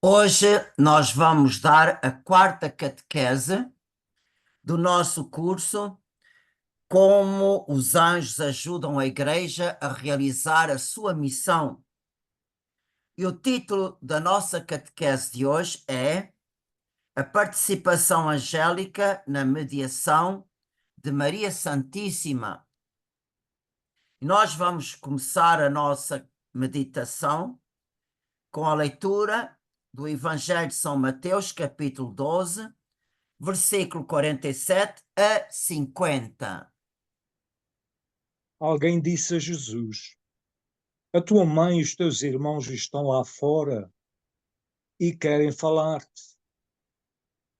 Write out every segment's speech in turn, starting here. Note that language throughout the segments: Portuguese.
Hoje nós vamos dar a quarta catequese do nosso curso Como os anjos ajudam a Igreja a realizar a sua missão. E o título da nossa catequese de hoje é A Participação Angélica na Mediação de Maria Santíssima. E nós vamos começar a nossa meditação com a leitura do Evangelho de São Mateus, capítulo 12, versículo 47 a 50. Alguém disse a Jesus: A tua mãe e os teus irmãos estão lá fora e querem falar-te.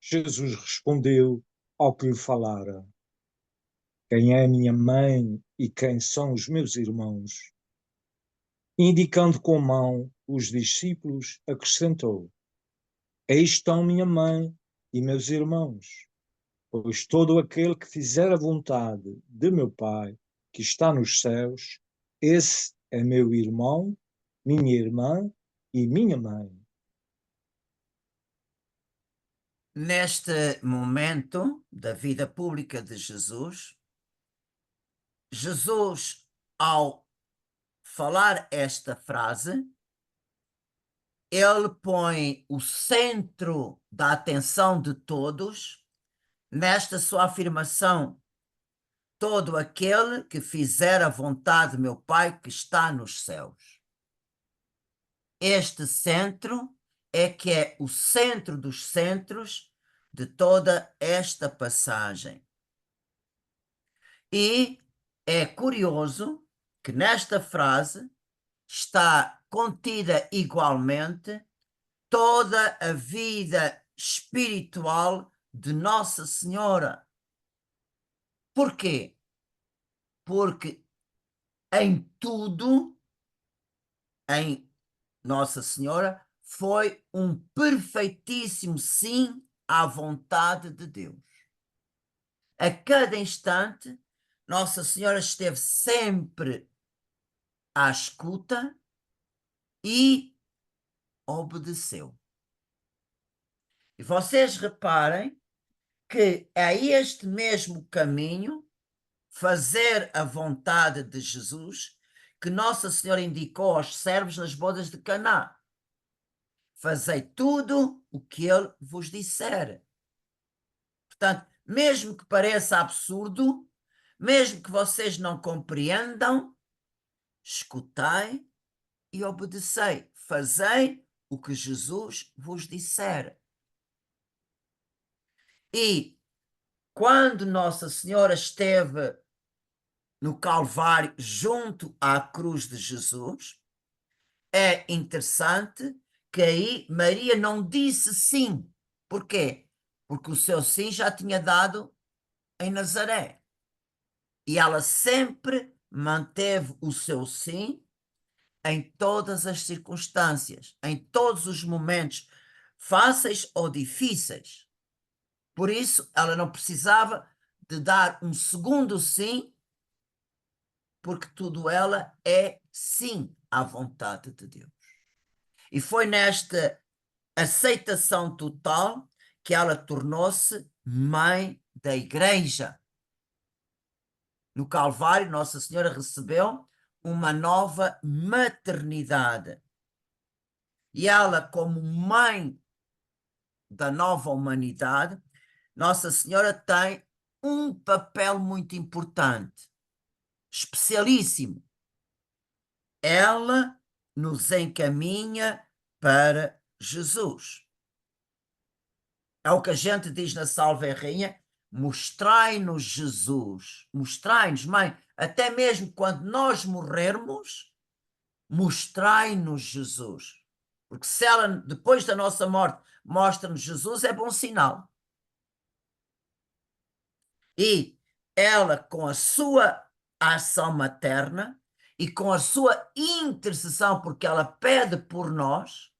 Jesus respondeu ao que lhe falara: Quem é minha mãe e quem são os meus irmãos? Indicando com a mão os discípulos, acrescentou: Aí estão minha mãe e meus irmãos, pois todo aquele que fizer a vontade de meu Pai, que está nos céus, esse é meu irmão, minha irmã e minha mãe. Neste momento da vida pública de Jesus, Jesus, ao falar esta frase, ele põe o centro da atenção de todos nesta sua afirmação: todo aquele que fizer a vontade de meu Pai que está nos céus. Este centro é que é o centro dos centros de toda esta passagem. E é curioso que nesta frase está contida igualmente toda a vida espiritual de Nossa Senhora. Porquê? Porque em tudo, em Nossa Senhora, foi um perfeitíssimo sim à vontade de Deus. A cada instante, Nossa Senhora esteve sempre à escuta e obedeceu. E vocês reparem que é este mesmo caminho, fazer a vontade de Jesus, que Nossa Senhora indicou aos servos nas bodas de Caná. Fazei tudo o que ele vos disser. Portanto, mesmo que pareça absurdo, mesmo que vocês não compreendam, escutai e obedecei. Fazei o que Jesus vos disser. E quando Nossa Senhora esteve no Calvário junto à cruz de Jesus, é interessante que aí Maria não disse sim. Porquê? Porque o seu sim já tinha dado em Nazaré. E ela sempre manteve o seu sim em todas as circunstâncias, em todos os momentos, fáceis ou difíceis. Por isso, ela não precisava de dar um segundo sim, porque tudo ela é sim à vontade de Deus. E foi nesta aceitação total que ela tornou-se mãe da Igreja. No Calvário, Nossa Senhora recebeu uma nova maternidade. E ela, como mãe da nova humanidade, Nossa Senhora tem um papel muito importante, especialíssimo. Ela nos encaminha para Jesus. É o que a gente diz na Salve Rainha: mostrai-nos Jesus, mostrai-nos, mãe, até mesmo quando nós morrermos, mostrai-nos Jesus. Porque se ela, depois da nossa morte, mostra-nos Jesus, é bom sinal. E ela, com a sua ação materna e com a sua intercessão, porque ela pede por nós,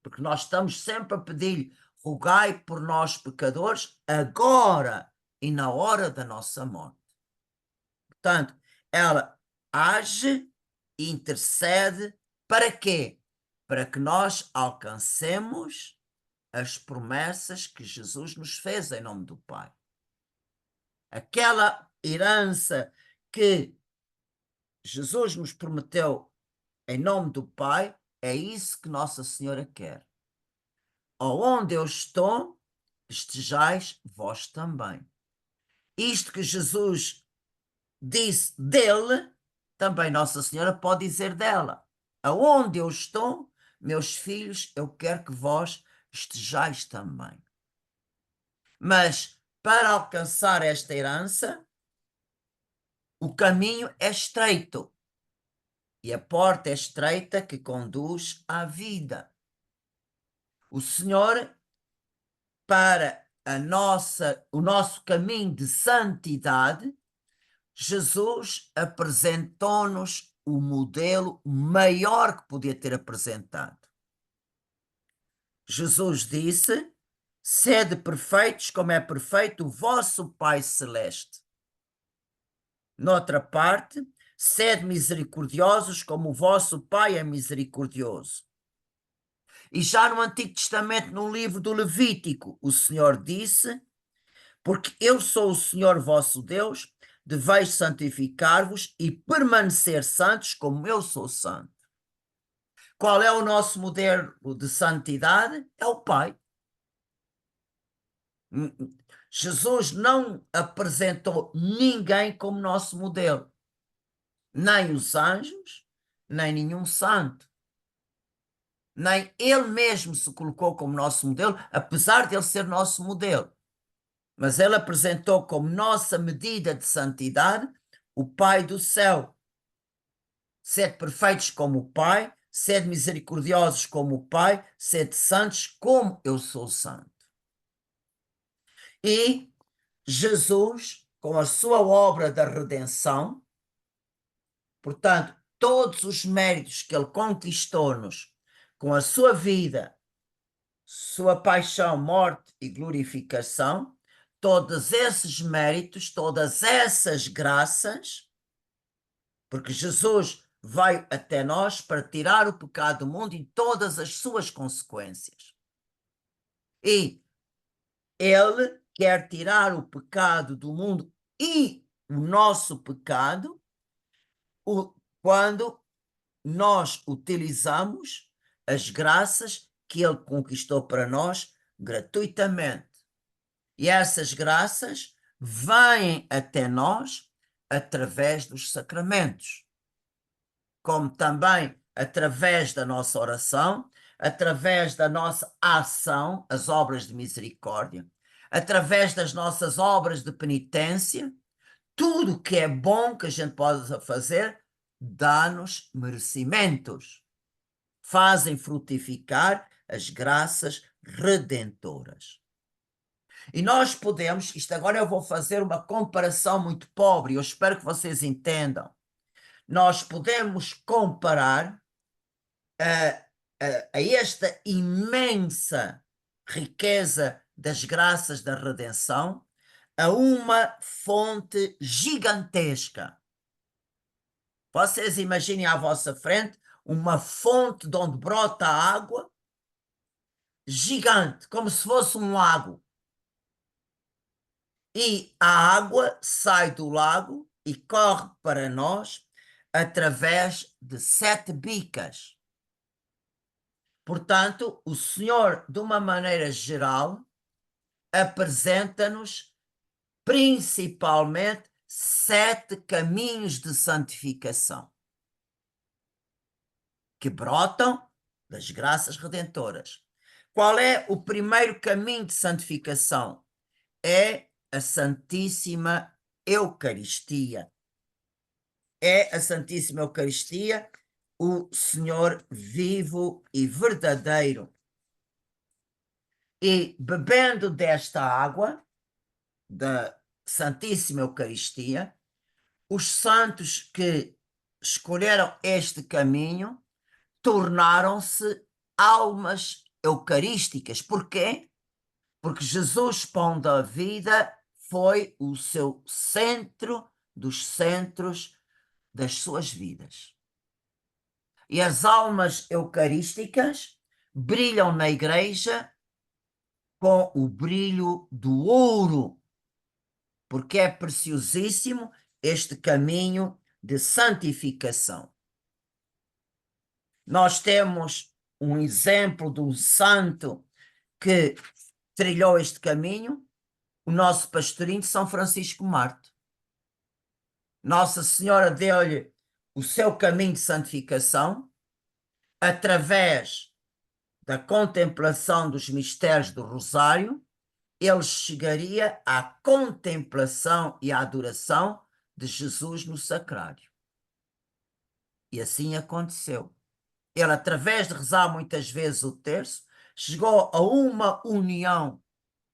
porque nós estamos sempre a pedir, rogai por nós pecadores, agora e na hora da nossa morte. Portanto, ela age, intercede, para quê? para que nós alcancemos as promessas que Jesus nos fez em nome do Pai. Aquela herança que Jesus nos prometeu em nome do Pai, é isso que Nossa Senhora quer. Onde eu estou, estejais vós também. Isto que Jesus disse dele, também Nossa Senhora pode dizer dela. Aonde eu estou, meus filhos, eu quero que vós estejais também. Mas para alcançar esta herança, o caminho é estreito e a porta é estreita que conduz à vida. O Senhor, para o nosso caminho de santidade, Jesus apresentou-nos o modelo maior que podia ter apresentado. Jesus disse: sede perfeitos como é perfeito o vosso Pai Celeste. Noutra parte, sede misericordiosos como o vosso Pai é misericordioso. E já no Antigo Testamento, no livro do Levítico, o Senhor disse: porque eu sou o Senhor vosso Deus, deveis santificar-vos e permanecer santos como eu sou santo. Qual é o nosso modelo de santidade? É o Pai. Jesus não apresentou ninguém como nosso modelo, nem os anjos, nem nenhum santo. Nem ele mesmo se colocou como nosso modelo, apesar de ele ser nosso modelo. Mas ele apresentou como nossa medida de santidade o Pai do céu. Sede perfeitos como o Pai, sede misericordiosos como o Pai, sede santos como eu sou santo. E Jesus, com a sua obra da redenção, portanto, todos os méritos que ele conquistou-nos com a sua vida, sua paixão, morte e glorificação, todos esses méritos, todas essas graças, porque Jesus veio até nós para tirar o pecado do mundo e todas as suas consequências. E ele quer tirar o pecado do mundo e o nosso pecado quando nós utilizamos as graças que ele conquistou para nós gratuitamente. E essas graças vêm até nós através dos sacramentos, como também através da nossa oração, através da nossa ação, as obras de misericórdia, através das nossas obras de penitência. Tudo que é bom que a gente possa fazer dá-nos merecimentos, fazem frutificar as graças redentoras. E nós podemos, isto agora eu vou fazer uma comparação muito pobre, eu espero que vocês entendam. Nós podemos comparar a esta imensa riqueza das graças da redenção a uma fonte gigantesca. Vocês imaginem à vossa frente uma fonte de onde brota água gigante, como se fosse um lago. E a água sai do lago e corre para nós através de 7 bicas. Portanto, o Senhor, de uma maneira geral, apresenta-nos principalmente 7 caminhos de santificação que brotam das graças redentoras. Qual é o primeiro caminho de santificação? É a Santíssima Eucaristia. É a Santíssima Eucaristia, o Senhor vivo e verdadeiro. E bebendo desta água, da Santíssima Eucaristia, os santos que escolheram este caminho tornaram-se almas eucarísticas. Porquê? Porque Jesus, pão da vida, foi o seu centro dos centros das suas vidas. E as almas eucarísticas brilham na igreja com o brilho do ouro, porque é preciosíssimo este caminho de santificação. Nós temos um exemplo de um santo que trilhou este caminho, o nosso pastorinho de São Francisco Marto. Nossa Senhora deu-lhe o seu caminho de santificação através da contemplação dos mistérios do Rosário. Ele chegaria à contemplação e à adoração de Jesus no sacrário. E assim aconteceu. Ele, através de rezar muitas vezes o terço, chegou a uma união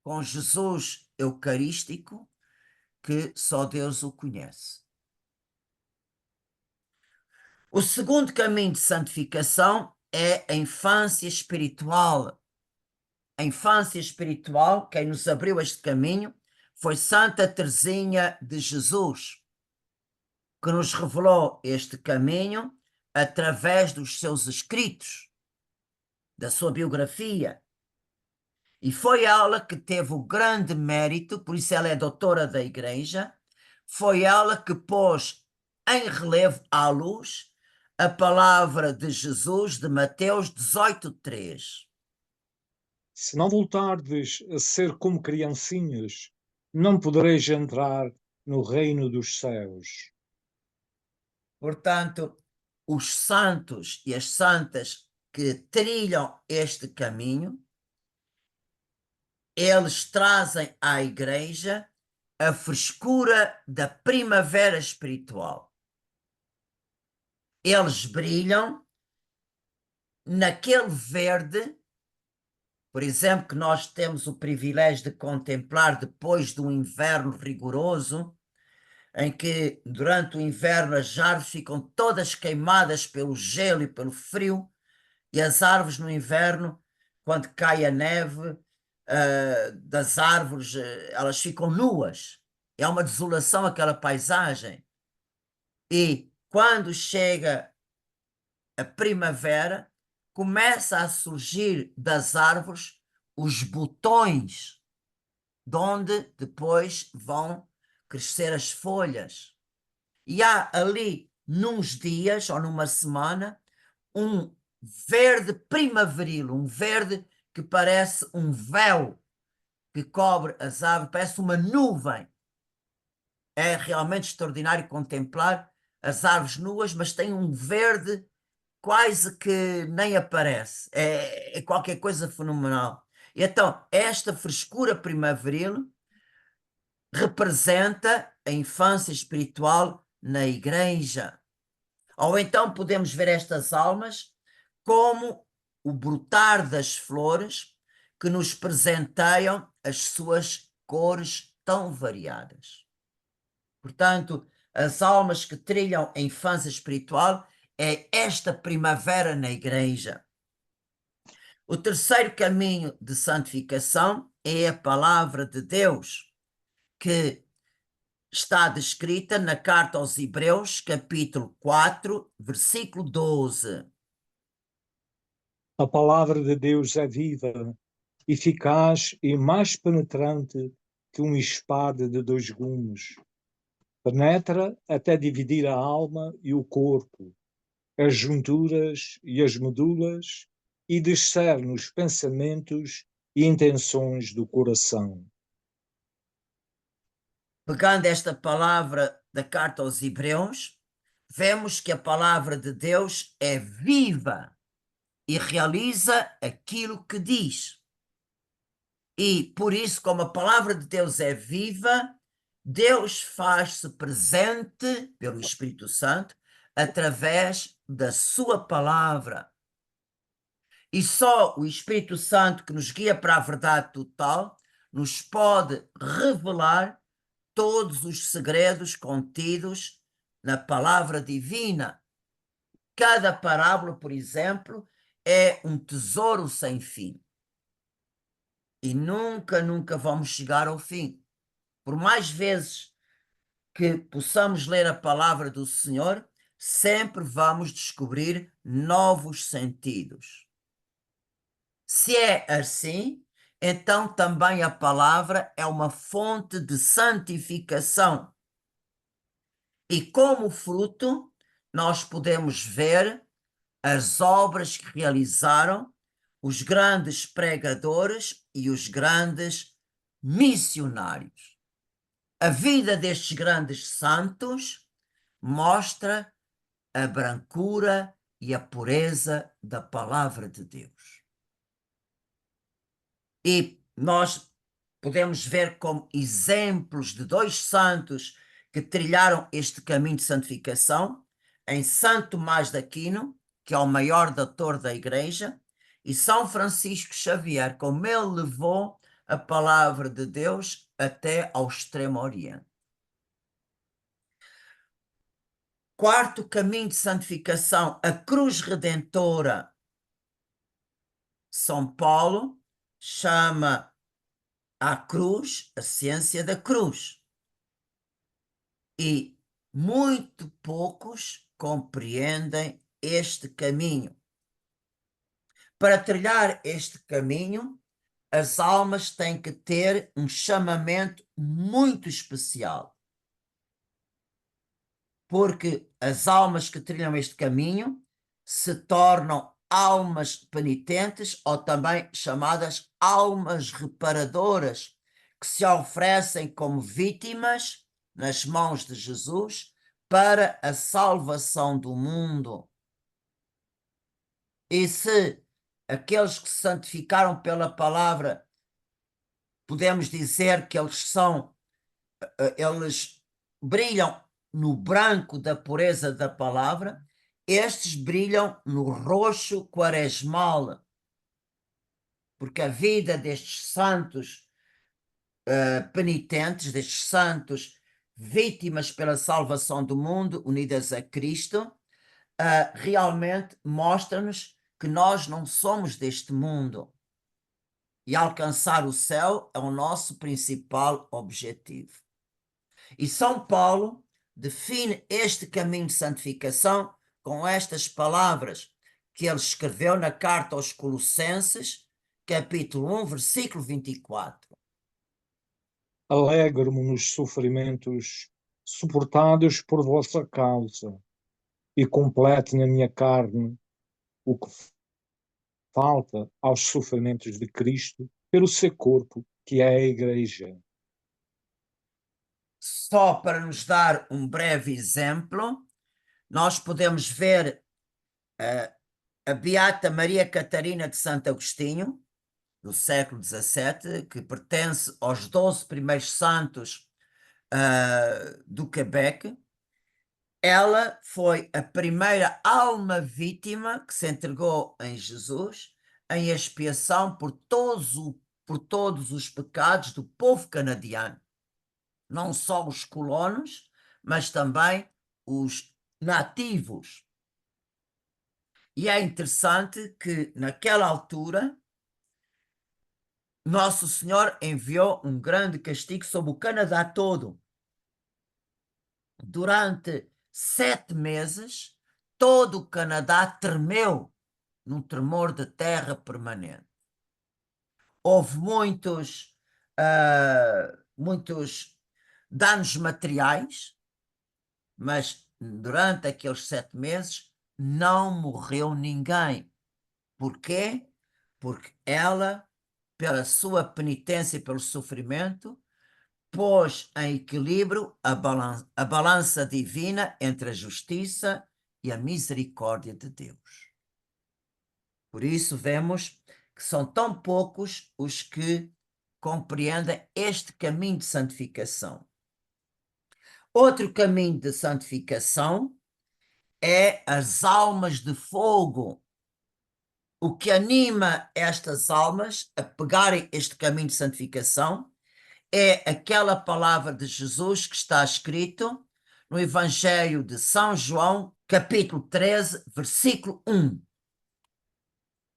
com Jesus eucarístico que só Deus o conhece. O segundo caminho de santificação é a infância espiritual. A infância espiritual, quem nos abriu este caminho, foi Santa Teresinha de Jesus, que nos revelou este caminho através dos seus escritos, da sua biografia. E foi ela que teve o grande mérito, por isso ela é doutora da Igreja, foi ela que pôs em relevo à luz a palavra de Jesus de Mateus 18:3. Se não voltardes a ser como criancinhas, não podereis entrar no reino dos céus. Portanto, os santos e as santas que trilham este caminho, eles trazem à Igreja a frescura da primavera espiritual. Eles brilham naquele verde, por exemplo, que nós temos o privilégio de contemplar depois de um inverno rigoroso, em que durante o inverno as árvores ficam todas queimadas pelo gelo e pelo frio, e as árvores no inverno, quando cai a neve, das árvores, elas ficam nuas. É uma desolação aquela paisagem. E quando chega a primavera, começa a surgir das árvores os botões, de onde depois vão crescer as folhas. E há ali, nos dias ou numa semana, um verde primaveril, um verde que parece um véu que cobre as árvores, parece uma nuvem. É realmente extraordinário contemplar as árvores nuas, mas tem um verde quase que nem aparece. É qualquer coisa fenomenal. E então, esta frescura primaveril representa a infância espiritual na igreja. Ou então podemos ver estas almas como o brotar das flores que nos presenteiam as suas cores tão variadas. Portanto, as almas que trilham a infância espiritual é esta primavera na igreja. O terceiro caminho de santificação é a palavra de Deus, que está descrita na carta aos Hebreus, capítulo 4, versículo 12. A palavra de Deus é viva, eficaz e mais penetrante que uma espada de dois gumes. Penetra até dividir a alma e o corpo, as junturas e as medulas, e discerne os pensamentos e intenções do coração. Pegando esta palavra da carta aos Hebreus, vemos que a palavra de Deus é viva e realiza aquilo que diz. E por isso, como a palavra de Deus é viva, Deus faz-se presente pelo Espírito Santo através da sua palavra. E só o Espírito Santo, que nos guia para a verdade total, nos pode revelar todos os segredos contidos na palavra divina. Cada parábola, por exemplo, é um tesouro sem fim. E nunca, nunca vamos chegar ao fim. Por mais vezes que possamos ler a palavra do Senhor, sempre vamos descobrir novos sentidos. Se é assim, então também a palavra é uma fonte de santificação. E como fruto, nós podemos ver as obras que realizaram os grandes pregadores e os grandes missionários. A vida destes grandes santos mostra a brancura e a pureza da palavra de Deus. E nós podemos ver como exemplos de dois santos que trilharam este caminho de santificação, em Santo Tomás de Aquino, que é o maior doutor da Igreja, e São Francisco Xavier, como ele levou a palavra de Deus até ao Extremo Oriente. Quarto caminho de santificação, a cruz redentora. São Paulo chama a cruz a ciência da cruz. E muito poucos compreendem este caminho. Para trilhar este caminho, as almas têm que ter um chamamento muito especial. Porque as almas que trilham este caminho se tornam almas penitentes ou também chamadas almas reparadoras, que se oferecem como vítimas nas mãos de Jesus para a salvação do mundo. E se aqueles que se santificaram pela palavra, podemos dizer que eles brilham no branco da pureza da palavra, estes brilham no roxo quaresmal, porque a vida destes santos penitentes, destes santos vítimas pela salvação do mundo, unidas a Cristo, realmente mostra-nos que nós não somos deste mundo. E alcançar o céu é o nosso principal objetivo. E São Paulo define este caminho de santificação com estas palavras que ele escreveu na carta aos Colossenses, capítulo 1, versículo 24. Alegro-me nos sofrimentos suportados por vossa causa e complete na minha carne o que falta aos sofrimentos de Cristo pelo seu corpo, que é a Igreja. Só para nos dar um breve exemplo, nós podemos ver a Beata Maria Catarina de Santo Agostinho, do século XVII, que pertence aos 12 primeiros santos do Quebec. Ela foi a primeira alma vítima que se entregou em Jesus em expiação por todos os pecados do povo canadiano. Não só os colonos, mas também os nativos. E é interessante que, naquela altura, Nosso Senhor enviou um grande castigo sobre o Canadá todo. Durante 7 meses, todo o Canadá tremeu num tremor de terra permanente. Houve muitos danos materiais, mas durante aqueles 7 meses não morreu ninguém. Porquê? Porque ela, pela sua penitência e pelo sofrimento, pôs em equilíbrio a balança divina entre a justiça e a misericórdia de Deus. Por isso vemos que são tão poucos os que compreendem este caminho de santificação. Outro caminho de santificação é as almas de fogo. O que anima estas almas a pegarem este caminho de santificação é aquela palavra de Jesus que está escrito no Evangelho de São João, capítulo 13, versículo 1.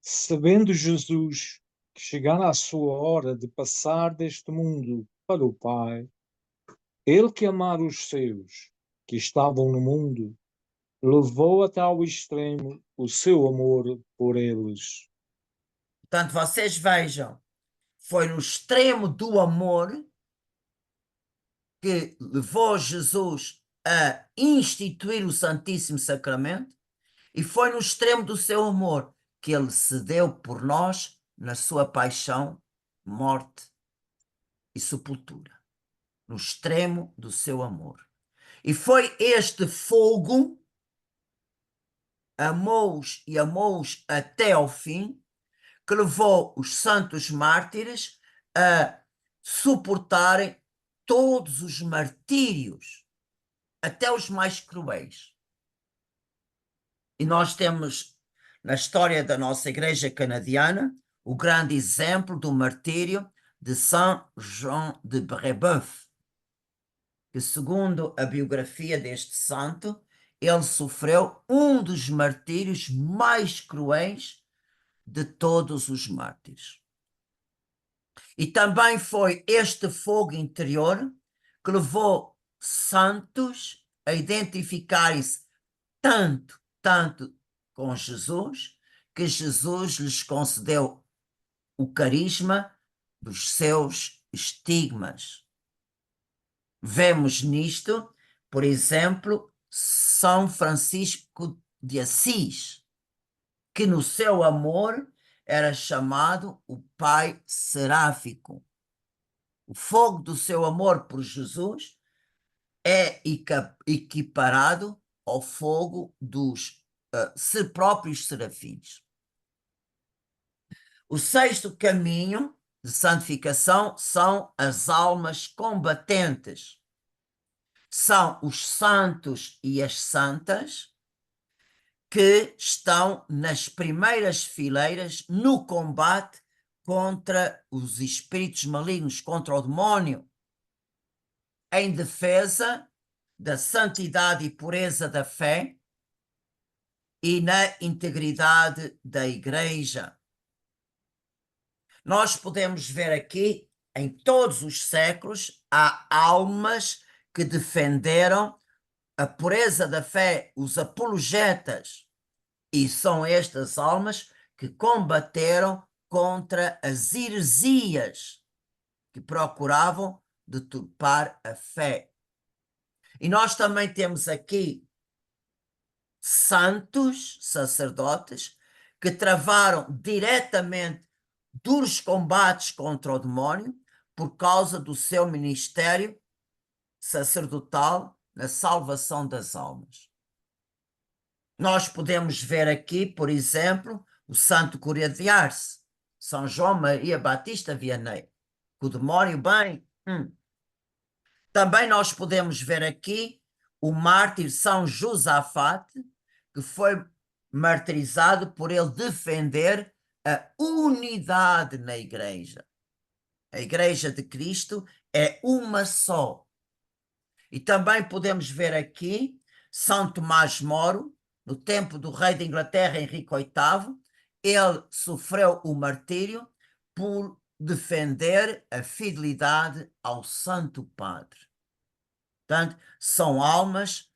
Sabendo Jesus que chegara a sua hora de passar deste mundo para o Pai, ele que amara os seus que estavam no mundo, levou até ao extremo o seu amor por eles. Portanto, vocês vejam, foi no extremo do amor que levou Jesus a instituir o Santíssimo Sacramento, e foi no extremo do seu amor que ele se deu por nós na sua paixão, morte e sepultura. No extremo do seu amor. E foi este fogo, amou-os e amou-os até ao fim, que levou os santos mártires a suportarem todos os martírios, até os mais cruéis. E nós temos, na história da nossa igreja canadiana, o grande exemplo do martírio de Saint Jean de Brébeuf, que, segundo a biografia deste santo, ele sofreu um dos martírios mais cruéis de todos os mártires. E também foi este fogo interior que levou santos a identificarem-se tanto com Jesus, que Jesus lhes concedeu o carisma dos seus estigmas. Vemos nisto, por exemplo, São Francisco de Assis, que no seu amor era chamado o Pai Seráfico. O fogo do seu amor por Jesus é equiparado ao fogo dos próprios serafins. O sexto caminho de santificação são as almas combatentes. São os santos e as santas que estão nas primeiras fileiras no combate contra os espíritos malignos, contra o demónio, em defesa da santidade e pureza da fé e na integridade da Igreja. Nós podemos ver aqui, em todos os séculos, há almas que defenderam a pureza da fé, os apologetas, e são estas almas que combateram contra as heresias que procuravam deturpar a fé. E nós também temos aqui santos, sacerdotes, que travaram diretamente duros combates contra o demónio por causa do seu ministério sacerdotal na salvação das almas. Nós podemos ver aqui, por exemplo, o Santo Cura de Arce, São João Maria Batista Vianney, que o demónio bem. Também nós podemos ver aqui o mártir São Josafate, que foi martirizado por ele defender a unidade na Igreja. A Igreja de Cristo é uma só. E também podemos ver aqui São Tomás Moro, no tempo do rei da Inglaterra, Henrique VIII, ele sofreu o martírio por defender a fidelidade ao Santo Padre. Portanto, são almas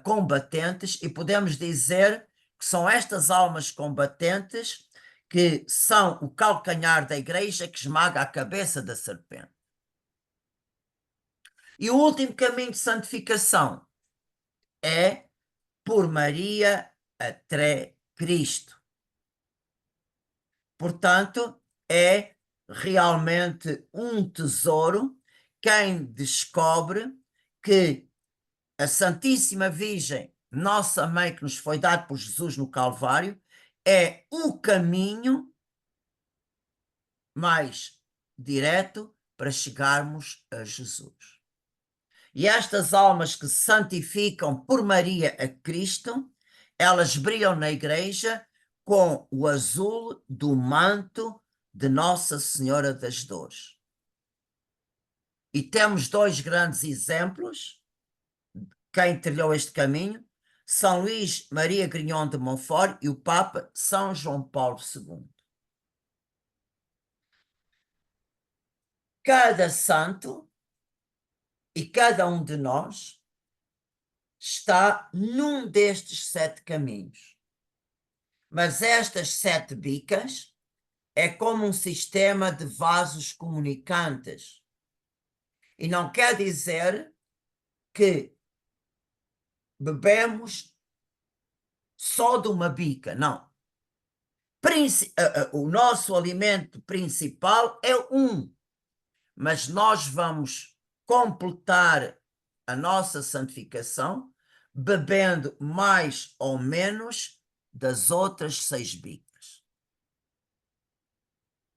combatentes, e podemos dizer que são estas almas combatentes que são o calcanhar da Igreja que esmaga a cabeça da serpente. E o último caminho de santificação é por Maria até Cristo. Portanto, é realmente um tesouro quem descobre que a Santíssima Virgem, nossa mãe, que nos foi dado por Jesus no Calvário, é o caminho mais direto para chegarmos a Jesus. E estas almas que se santificam por Maria a Cristo, elas brilham na Igreja com o azul do manto de Nossa Senhora das Dores. E temos dois grandes exemplos. Quem trilhou este caminho? São Luís Maria Grignon de Montfort e o Papa São João Paulo II. Cada santo e cada um de nós está num destes 7 caminhos. Mas estas 7 bicas é como um sistema de vasos comunicantes. E não quer dizer que bebemos só de uma bica, não. O nosso alimento principal é um, mas nós vamos completar a nossa santificação bebendo mais ou menos das outras 6 bicas.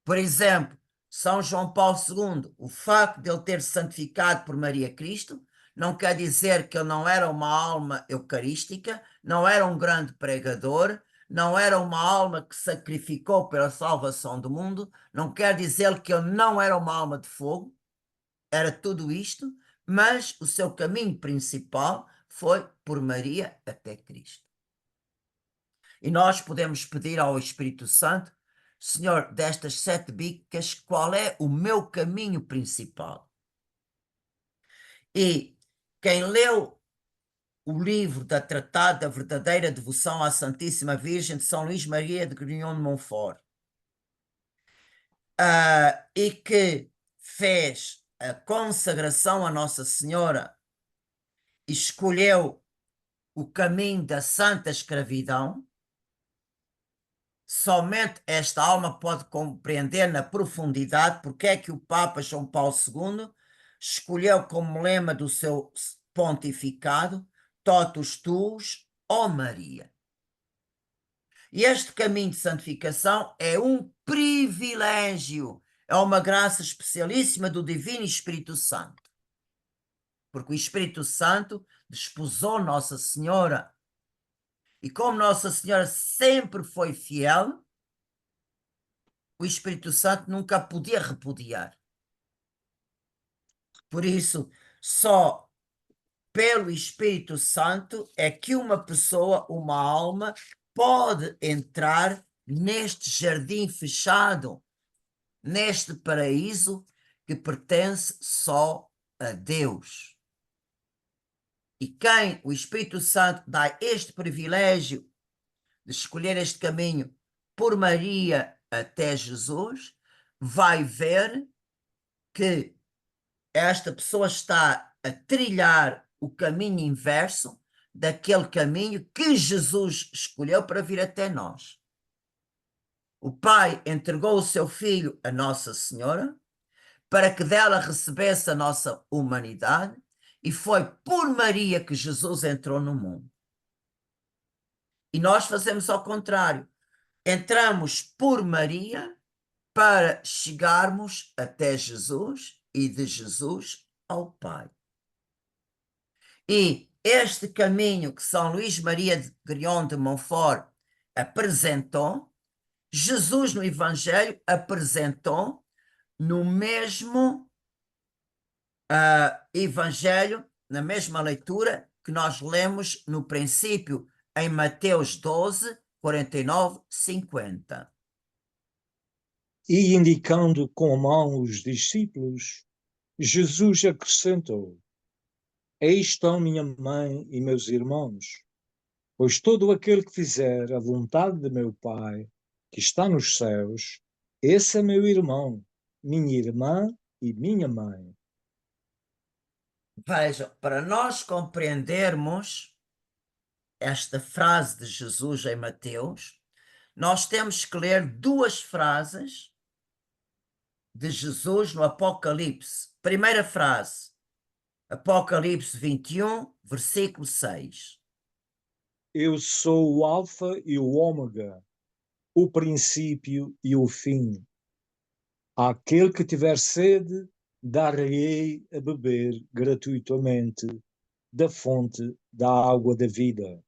Por exemplo, São João Paulo II, o facto de ele ter santificado por Maria Cristo, não quer dizer que ele não era uma alma eucarística, não era um grande pregador, não era uma alma que sacrificou pela salvação do mundo, não quer dizer que ele não era uma alma de fogo, era tudo isto, mas o seu caminho principal foi por Maria até Cristo. E nós podemos pedir ao Espírito Santo: Senhor, destas 7 bicas, qual é o meu caminho principal? E quem leu o livro da Tratado da Verdadeira Devoção à Santíssima Virgem de São Luís Maria de Grignon de Montfort, e que fez a consagração a Nossa Senhora e escolheu o caminho da santa escravidão, somente esta alma pode compreender na profundidade porque é que o Papa João Paulo II escolheu como lema do seu pontificado Totus Tuus, ó Maria. E este caminho de santificação é um privilégio, é uma graça especialíssima do Divino Espírito Santo. Porque o Espírito Santo desposou Nossa Senhora. E como Nossa Senhora sempre foi fiel, o Espírito Santo nunca podia repudiar. Por isso, só pelo Espírito Santo é que uma pessoa, uma alma, pode entrar neste jardim fechado, neste paraíso que pertence só a Deus. E quem o Espírito Santo dá este privilégio de escolher este caminho por Maria até Jesus, vai ver que esta pessoa está a trilhar o caminho inverso daquele caminho que Jesus escolheu para vir até nós. O Pai entregou o seu Filho a Nossa Senhora para que dela recebesse a nossa humanidade, e foi por Maria que Jesus entrou no mundo. E nós fazemos ao contrário. Entramos por Maria para chegarmos até Jesus e de Jesus ao Pai. E este caminho que São Luís Maria de Grignon de Montfort apresentou, Jesus no Evangelho apresentou no mesmo Evangelho, na mesma leitura que nós lemos no princípio em Mateus 12, 49, 50. E indicando com a mão os discípulos, Jesus acrescentou: Aí estão minha mãe e meus irmãos, pois todo aquele que fizer a vontade de meu Pai, que está nos céus, esse é meu irmão, minha irmã e minha mãe. Vejam, para nós compreendermos esta frase de Jesus em Mateus, nós temos que ler 2 frases de Jesus no Apocalipse. Primeira frase, Apocalipse 21, versículo 6. Eu sou o Alfa e o Ômega, o princípio e o fim. Àquele que tiver sede, dar-lhe-ei a beber gratuitamente da fonte da água da vida.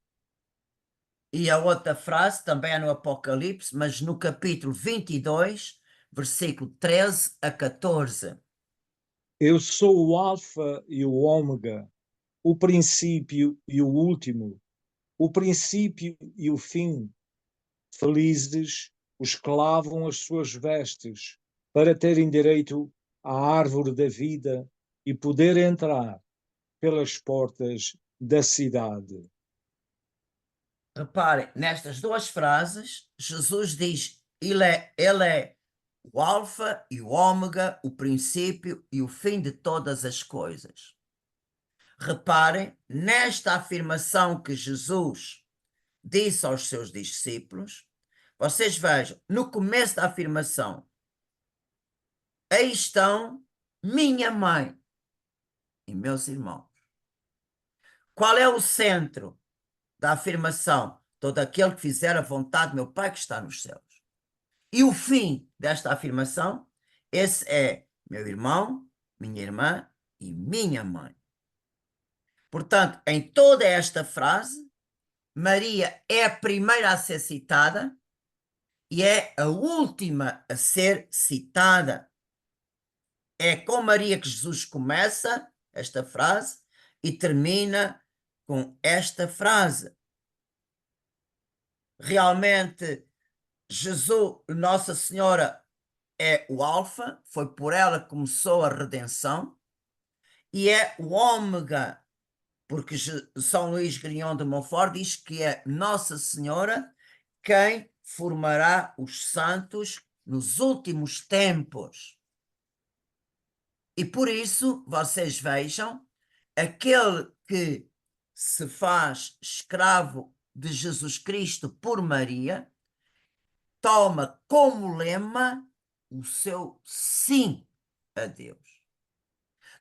E a outra frase também é no Apocalipse, mas no capítulo 22, versículo 13 a 14. Eu sou o Alfa e o Ômega, o princípio e o último, o princípio e o fim. Felizes os que lavam as suas vestes, para terem direito à árvore da vida e poder entrar pelas portas da cidade. Reparem, nestas duas frases, Jesus diz, ele é o alfa e o ômega, o princípio e o fim de todas as coisas. Reparem, nesta afirmação que Jesus disse aos seus discípulos, vocês vejam, no começo da afirmação, aí estão minha mãe e meus irmãos. Qual é o centro da afirmação? Todo aquele que fizer a vontade do meu Pai que está nos céus. E o fim desta afirmação, esse é meu irmão, minha irmã e minha mãe. Portanto, em toda esta frase, Maria é a primeira a ser citada e é a última a ser citada. É com Maria que Jesus começa esta frase e termina com esta frase. Realmente, Jesus, Nossa Senhora, é o alfa, foi por ela que começou a redenção, e é o ômega, porque São Luís Grignon de Montfort diz que é Nossa Senhora quem formará os santos nos últimos tempos. E por isso, vocês vejam, aquele que se faz escravo de Jesus Cristo por Maria, toma como lema o seu sim a Deus.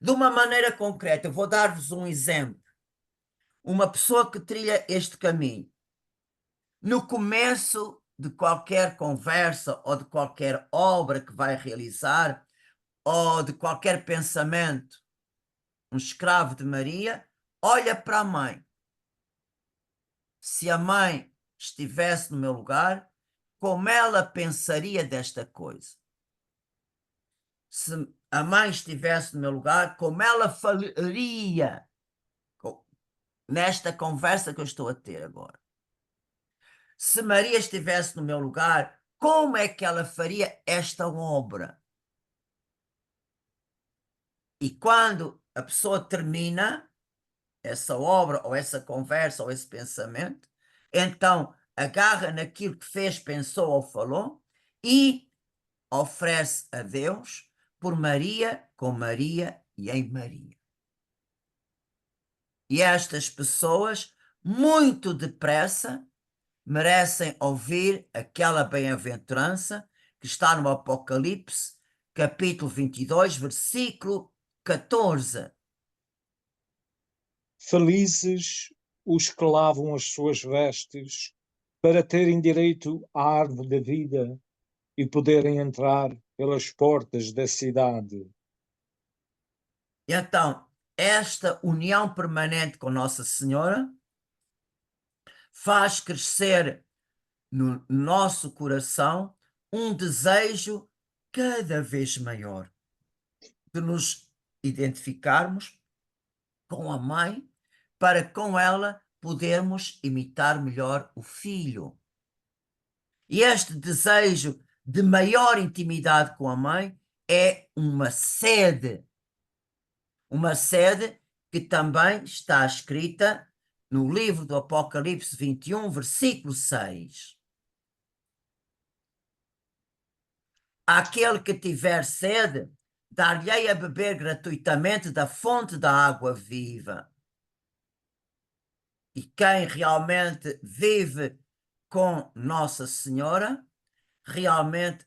De uma maneira concreta, eu vou dar-vos um exemplo. Uma pessoa que trilha este caminho, no começo de qualquer conversa ou de qualquer obra que vai realizar, ou de qualquer pensamento, um escravo de Maria, olha para a mãe. Se a mãe estivesse no meu lugar, como ela pensaria desta coisa? Se a mãe estivesse no meu lugar, como ela falaria nesta conversa que eu estou a ter agora? Se Maria estivesse no meu lugar, como é que ela faria esta obra? E quando a pessoa termina essa obra, ou essa conversa, ou esse pensamento, então agarra naquilo que fez, pensou ou falou e oferece a Deus por Maria, com Maria e em Maria. E estas pessoas, muito depressa, merecem ouvir aquela bem-aventurança que está no Apocalipse, capítulo 22, versículo 14. Felizes os que lavam as suas vestes para terem direito à árvore da vida e poderem entrar pelas portas da cidade. Então, esta união permanente com Nossa Senhora faz crescer no nosso coração um desejo cada vez maior de nos identificarmos com a mãe, para com ela podermos imitar melhor o filho. E este desejo de maior intimidade com a mãe é uma sede que também está escrita no livro do Apocalipse 21, versículo 6. Aquele que tiver sede, dar-lhe-ei a beber gratuitamente da fonte da água viva. E quem realmente vive com Nossa Senhora, realmente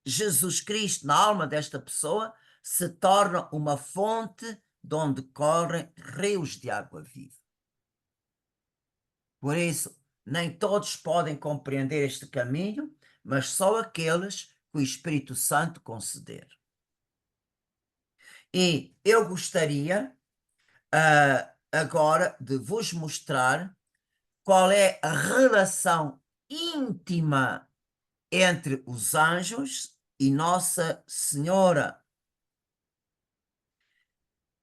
Jesus Cristo, na alma desta pessoa, se torna uma fonte de onde correm rios de água viva. Por isso, nem todos podem compreender este caminho, mas só aqueles que o Espírito Santo conceder. E eu gostaria agora de vos mostrar qual é a relação íntima entre os anjos e Nossa Senhora.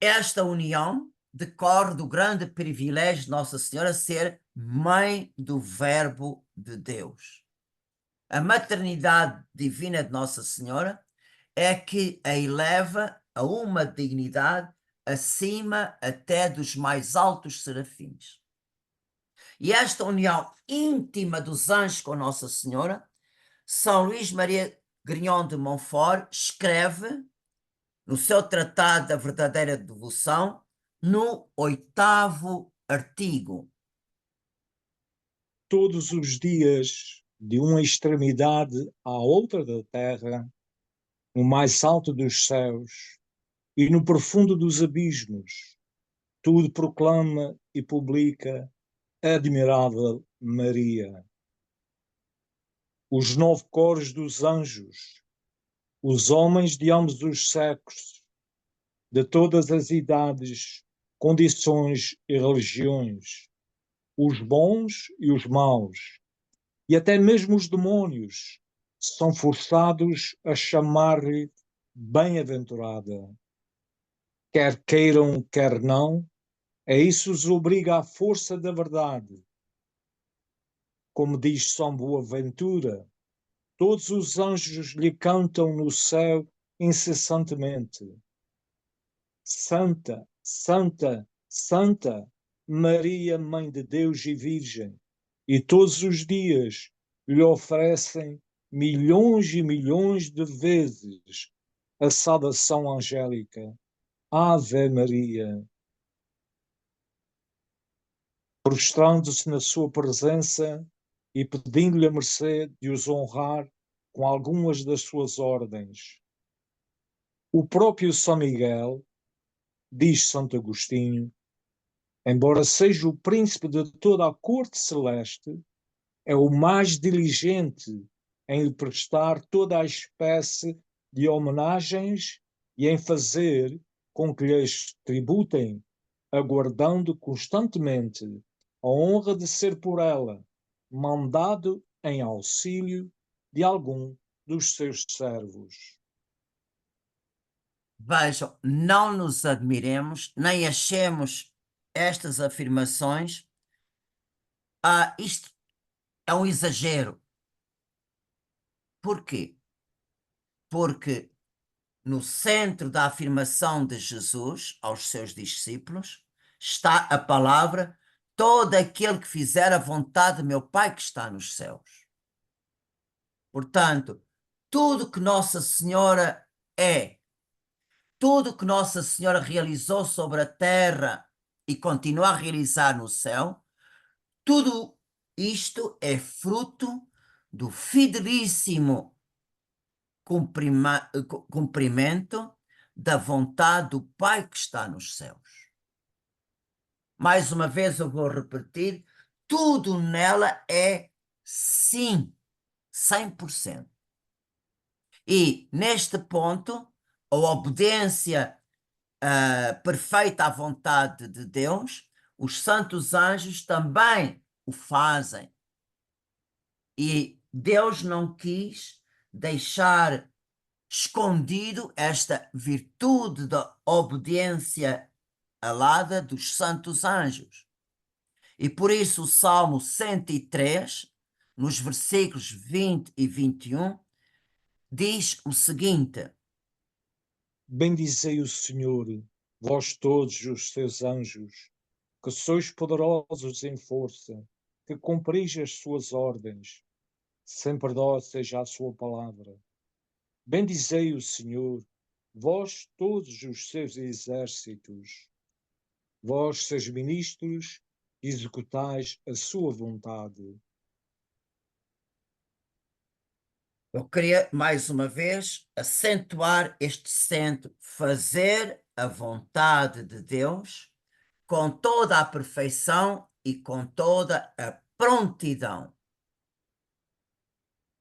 Esta união decorre do grande privilégio de Nossa Senhora ser mãe do Verbo de Deus. A maternidade divina de Nossa Senhora é que a eleva a uma dignidade acima até dos mais altos serafins. E esta união íntima dos anjos com Nossa Senhora, São Luís Maria Grignon de Montfort escreve no seu Tratado da Verdadeira Devoção, no 8º artigo. Todos os dias, de uma extremidade à outra da terra, no mais alto dos céus e no profundo dos abismos, tudo proclama e publica a admirável Maria. Os 9 coros dos anjos, os homens de ambos os sexos, de todas as idades, condições e religiões, os bons e os maus, e até mesmo os demônios, são forçados a chamar-lhe bem-aventurada. Quer queiram, quer não, a isso os obriga a força da verdade. Como diz São Boaventura, todos os anjos lhe cantam no céu incessantemente. Santa, Santa, Santa, Maria, Mãe de Deus e Virgem, e todos os dias lhe oferecem milhões e milhões de vezes a saudação angélica. Ave Maria. Prostrando-se na sua presença e pedindo-lhe a mercê de os honrar com algumas das suas ordens. O próprio São Miguel, diz Santo Agostinho, embora seja o príncipe de toda a corte celeste, é o mais diligente em lhe prestar toda a espécie de homenagens e em fazer com que lhes tributem, aguardando constantemente a honra de ser por ela mandado em auxílio de algum dos seus servos. Vejam, não nos admiremos, nem achemos estas afirmações. Isto é um exagero. Porquê? Porque no centro da afirmação de Jesus aos seus discípulos está a palavra: todo aquele que fizer a vontade de meu Pai que está nos céus. Portanto, tudo que Nossa Senhora é, tudo que Nossa Senhora realizou sobre a terra e continua a realizar no céu, tudo isto é fruto do fidelíssimo cumprimento da vontade do Pai que está nos céus. Mais uma vez eu vou repetir, tudo nela é sim, 100%. E neste ponto, a obediência perfeita à vontade de Deus, os santos anjos também o fazem. E Deus não quis deixar escondido esta virtude da obediência alada dos santos anjos. E por isso o Salmo 103, nos versículos 20 e 21, diz o seguinte: Bendizei o Senhor, vós todos os seus anjos, que sois poderosos em força, que cumpris as suas ordens. Sempre dó seja a sua palavra. Bendizei o Senhor, vós todos os seus exércitos, vós, seus ministros, executais a sua vontade. eu queria mais uma vez acentuar este centro, fazer a vontade de Deus com toda a perfeição e com toda a prontidão.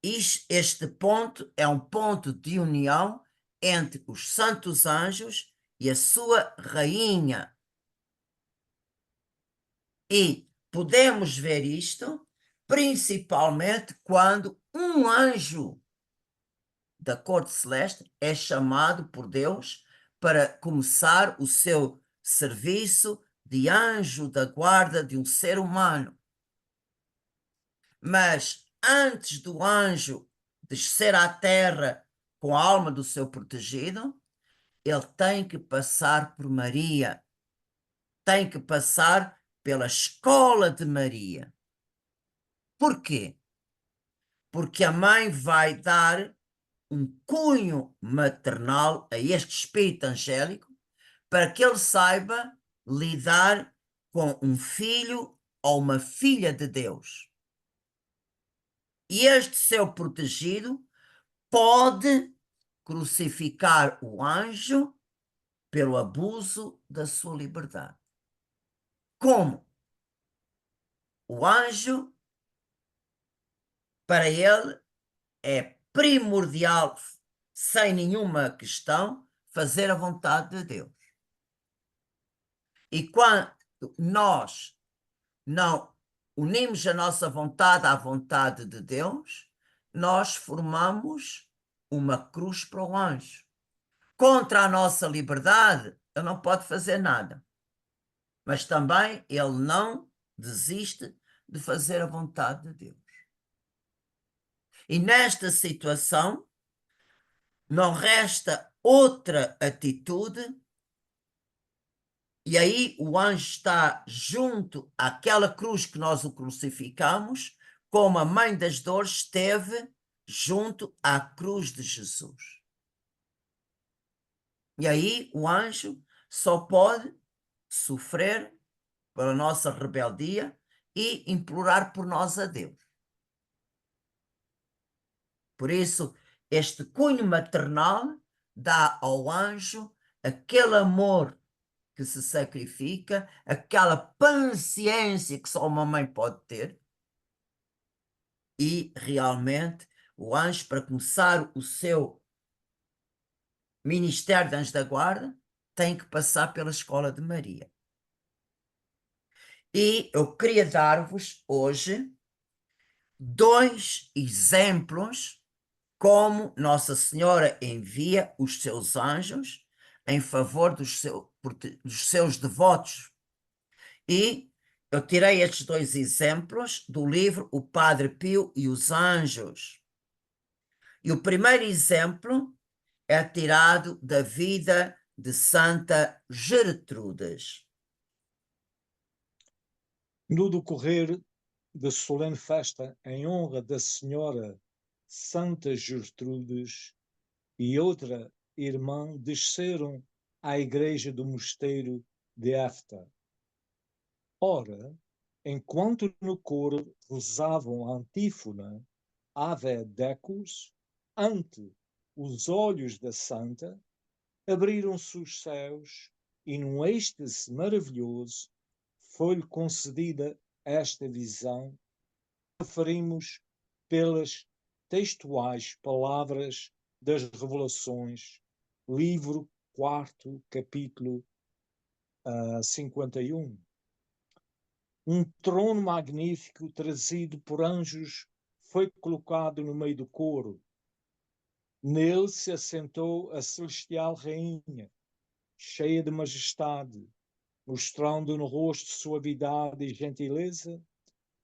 Este ponto é um ponto de união entre os santos anjos e a sua rainha. E podemos ver isto principalmente quando um anjo da corte celeste é chamado por Deus para começar o seu serviço de anjo da guarda de um ser humano. Mas antes do anjo descer à terra com a alma do seu protegido, ele tem que passar por Maria, tem que passar pela escola de Maria. Por quê? Porque a mãe vai dar um cunho maternal a este espírito angélico para que ele saiba lidar com um filho ou uma filha de Deus. E este seu protegido pode crucificar o anjo pelo abuso da sua liberdade. Como? O anjo, para ele, é primordial, sem nenhuma questão, fazer a vontade de Deus. E quando nós não unimos a nossa vontade à vontade de Deus, nós formamos uma cruz para o anjo. Contra a nossa liberdade, ele não pode fazer nada. Mas também ele não desiste de fazer a vontade de Deus. E nesta situação, não resta outra atitude, e aí o anjo está junto àquela cruz que nós o crucificamos, como a mãe das dores esteve junto à cruz de Jesus. E aí o anjo só pode sofrer pela nossa rebeldia e implorar por nós a Deus. Por isso, este cunho maternal dá ao anjo aquele amor que se sacrifica, aquela paciência que só uma mãe pode ter. E realmente o anjo, para começar o seu ministério de anjo da guarda, tem que passar pela escola de Maria. E eu queria dar-vos hoje 2 exemplos como Nossa Senhora envia os seus anjos em favor dos seus devotos. E eu tirei estes 2 exemplos do livro O Padre Pio e os Anjos. E o primeiro exemplo é tirado da vida de Santa Gertrudes. No decorrer da solene festa em honra da Senhora Santa Gertrudes e outra irmã desceram à igreja do mosteiro de Éfta. Ora, enquanto no coro rezavam a antífona Ave Decus, ante os olhos da santa, abriram-se os céus e num êxtase maravilhoso foi-lhe concedida esta visão. Referimos pelas textuais palavras das Revelações, livro 4, capítulo 51. Um trono magnífico trazido por anjos foi colocado no meio do coro. Nele se assentou a celestial rainha, cheia de majestade, mostrando no rosto suavidade e gentileza,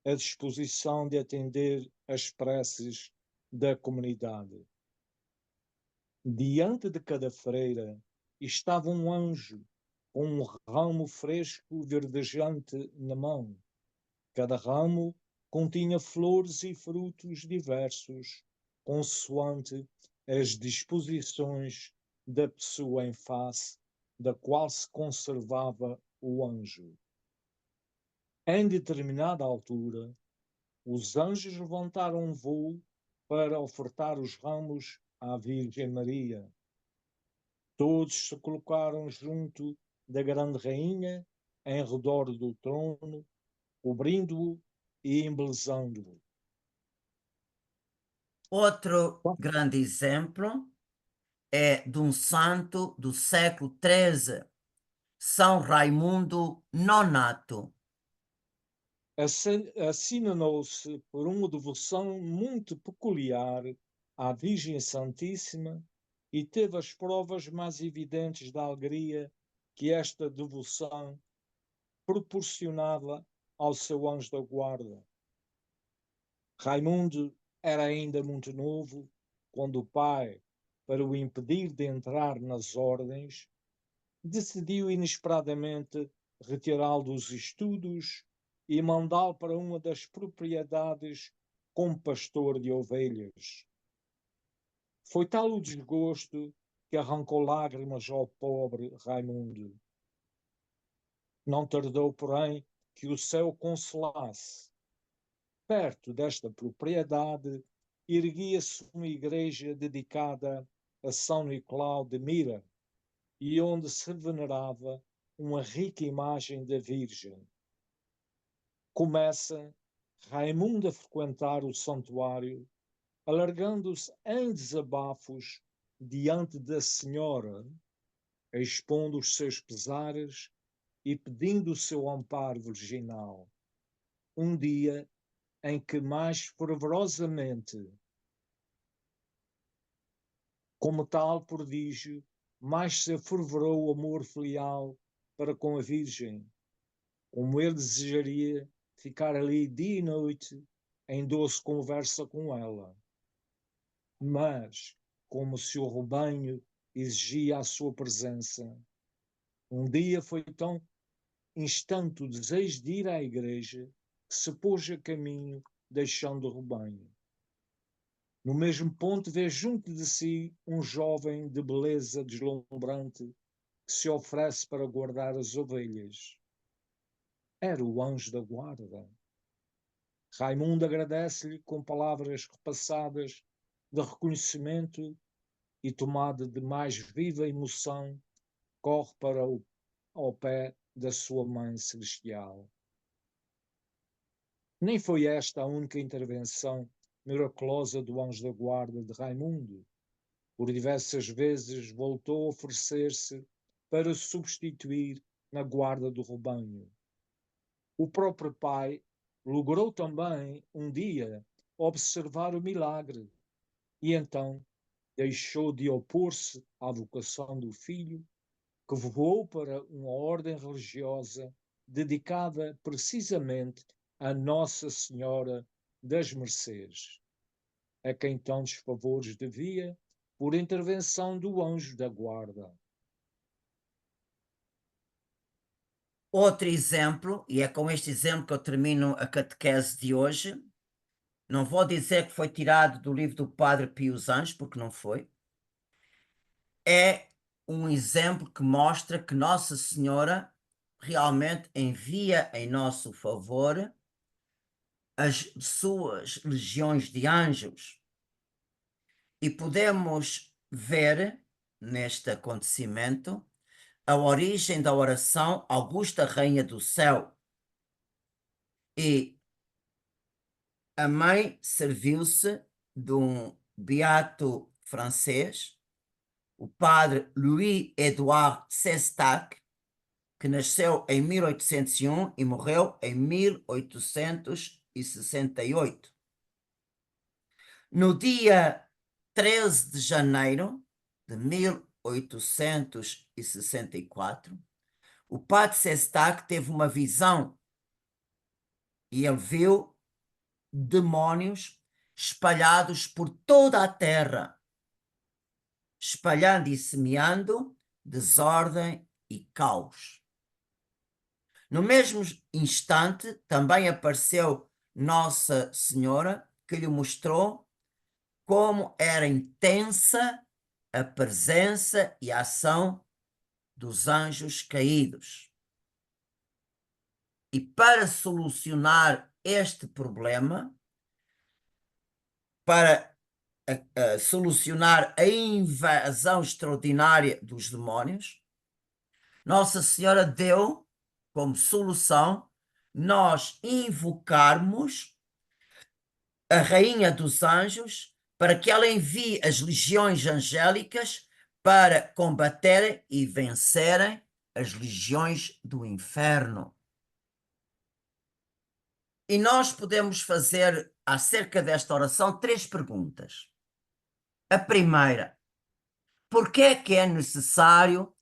a disposição de atender às preces da comunidade. Diante de cada freira estava um anjo com um ramo fresco verdejante na mão. Cada ramo continha flores e frutos diversos, consoante as disposições da pessoa em face da qual se conservava o anjo. Em determinada altura, os anjos levantaram um voo para ofertar os ramos à Virgem Maria. Todos se colocaram junto da grande rainha, em redor do trono, cobrindo-o e embelezando-o. Outro grande exemplo é de um santo do século XIII, São Raimundo Nonato. Assinou-se por uma devoção muito peculiar à Virgem Santíssima e teve as provas mais evidentes da alegria que esta devoção proporcionava ao seu anjo da guarda. Raimundo era ainda muito novo quando o pai, para o impedir de entrar nas ordens, decidiu inesperadamente retirá-lo dos estudos e mandá-lo para uma das propriedades como pastor de ovelhas. Foi tal o desgosto que arrancou lágrimas ao pobre Raimundo. Não tardou, porém, que o céu consolasse. Perto desta propriedade erguia-se uma igreja dedicada a São Nicolau de Mira, e onde se venerava uma rica imagem da Virgem. Começa Raimundo a frequentar o santuário, alargando-se em desabafos diante da Senhora, expondo os seus pesares e pedindo o seu amparo virginal. Um dia em que mais fervorosamente, como tal prodígio, mais se afervorou o amor filial para com a Virgem, como ele desejaria ficar ali dia e noite em doce conversa com ela. Mas, como se o rebanho exigia a sua presença, um dia foi tão instante o desejo de ir à igreja que se pôs a caminho, deixando o rebanho. No mesmo ponto vê junto de si um jovem de beleza deslumbrante que se oferece para guardar as ovelhas. Era o anjo da guarda. Raimundo agradece-lhe com palavras repassadas de reconhecimento e, tomada de mais viva emoção, corre ao pé da sua mãe celestial. Nem foi esta a única intervenção miraculosa do anjo da guarda de Raimundo. Por diversas vezes voltou a oferecer-se para substituir na guarda do rebanho. O próprio pai logrou também, um dia, observar o milagre e então deixou de opor-se à vocação do filho, que voou para uma ordem religiosa dedicada precisamente a Nossa Senhora das Mercês, a quem tantos favores devia por intervenção do anjo da guarda. Outro exemplo, e é com este exemplo que eu termino a catequese de hoje. Não vou dizer que foi tirado do livro do Padre Pio Anjos, porque não foi. É um exemplo que mostra que Nossa Senhora realmente envia em nosso favor as suas legiões de anjos. E podemos ver neste acontecimento a origem da oração Augusta Rainha do Céu. E a mãe serviu-se de um beato francês, o padre Louis-Édouard Sestac, que nasceu em 1801 e morreu em 1868. No dia 13 de janeiro de 1864, o padre Sestac teve uma visão e ele viu demónios espalhados por toda a terra, espalhando e semeando desordem e caos. No mesmo instante, também apareceu Nossa Senhora, que lhe mostrou como era intensa a presença e a ação dos anjos caídos. E para solucionar este problema, para solucionar a invasão extraordinária dos demónios, Nossa Senhora deu como solução nós invocarmos a Rainha dos Anjos para que ela envie as legiões angélicas para combaterem e vencerem as legiões do inferno. E nós podemos fazer acerca desta oração 3 perguntas. A primeira, por que é necessário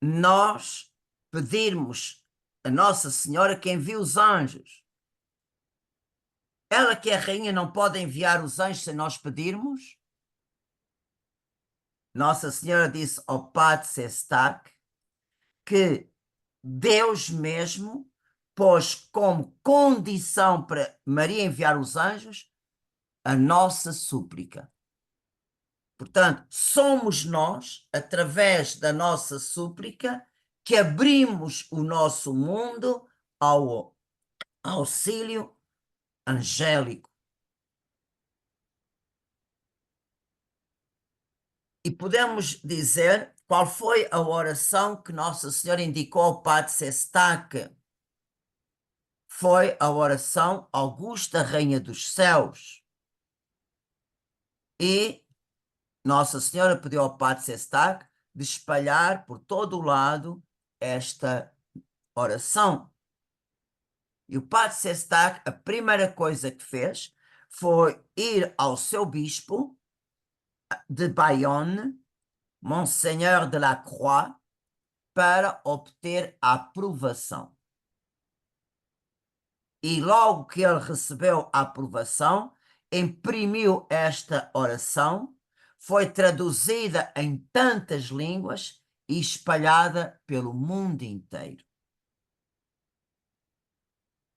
nós pedirmos a Nossa Senhora que envie os anjos? Ela, que é a rainha, não pode enviar os anjos sem nós pedirmos? Nossa Senhora disse ao Padre Sestac que Deus mesmo pôs como condição para Maria enviar os anjos a nossa súplica. Portanto, somos nós, através da nossa súplica, que abrimos o nosso mundo ao auxílio angélico. E podemos dizer qual foi a oração que Nossa Senhora indicou ao Padre Sestac. Foi a oração Augusta Rainha dos Céus. E Nossa Senhora pediu ao Padre Sestac de espalhar por todo o lado esta oração. E o Padre Sestac, a primeira coisa que fez foi ir ao seu bispo de Bayonne, Monseigneur de la Croix, para obter a aprovação. E logo que ele recebeu a aprovação, imprimiu esta oração, foi traduzida em tantas línguas e espalhada pelo mundo inteiro.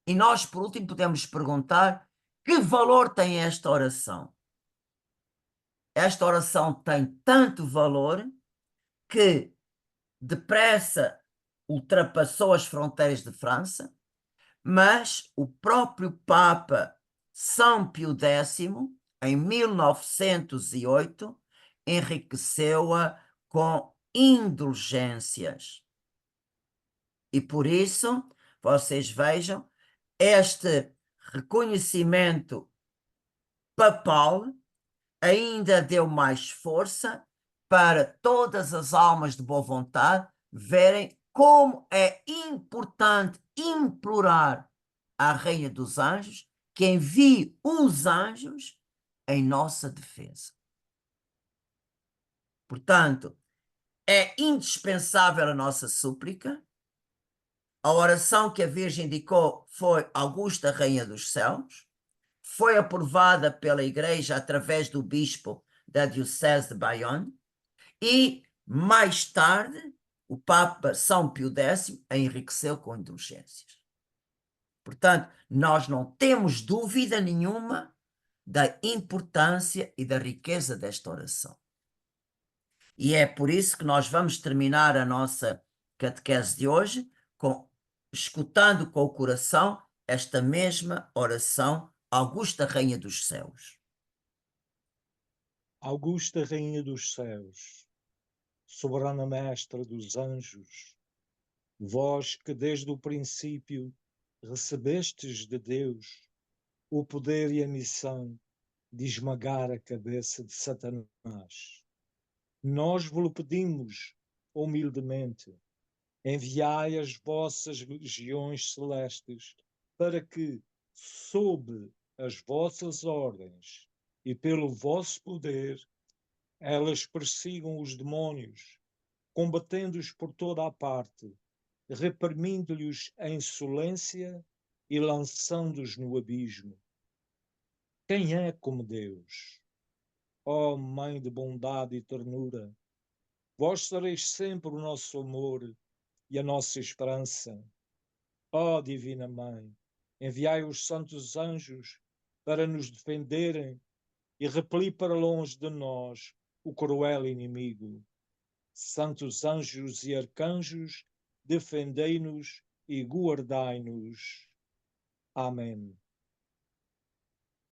E nós, por último, podemos perguntar: que valor tem esta oração? Esta oração tem tanto valor que depressa ultrapassou as fronteiras de França, mas o próprio Papa São Pio X, em 1908, enriqueceu-a com indulgências. E por isso, vocês vejam, este reconhecimento papal ainda deu mais força para todas as almas de boa vontade verem como é importante implorar à Rainha dos Anjos que envie os anjos em nossa defesa. Portanto, é indispensável a nossa súplica. A oração que a Virgem indicou foi Augusta Rainha dos Céus. Foi aprovada pela Igreja através do bispo da Diocese de Bayonne e, mais tarde, o Papa São Pio X a enriqueceu com indulgências. Portanto, nós não temos dúvida nenhuma da importância e da riqueza desta oração. E é por isso que nós vamos terminar a nossa catequese de hoje escutando com o coração esta mesma oração Augusta Rainha dos Céus. Augusta Rainha dos Céus, soberana mestra dos anjos, vós que desde o princípio recebestes de Deus o poder e a missão de esmagar a cabeça de Satanás, nós vos pedimos humildemente, enviai as vossas legiões celestes para que, sob as vossas ordens e pelo vosso poder, elas persigam os demónios, combatendo-os por toda a parte, reprimindo-lhes a insolência e lançando-os no abismo. Quem é como Deus? Ó Mãe de bondade e ternura, vós sereis sempre o nosso amor e a nossa esperança. Ó Divina Mãe, enviai os santos anjos para nos defenderem e repelir para longe de nós o cruel inimigo. Santos anjos e arcanjos, defendei-nos e guardai-nos. Amém.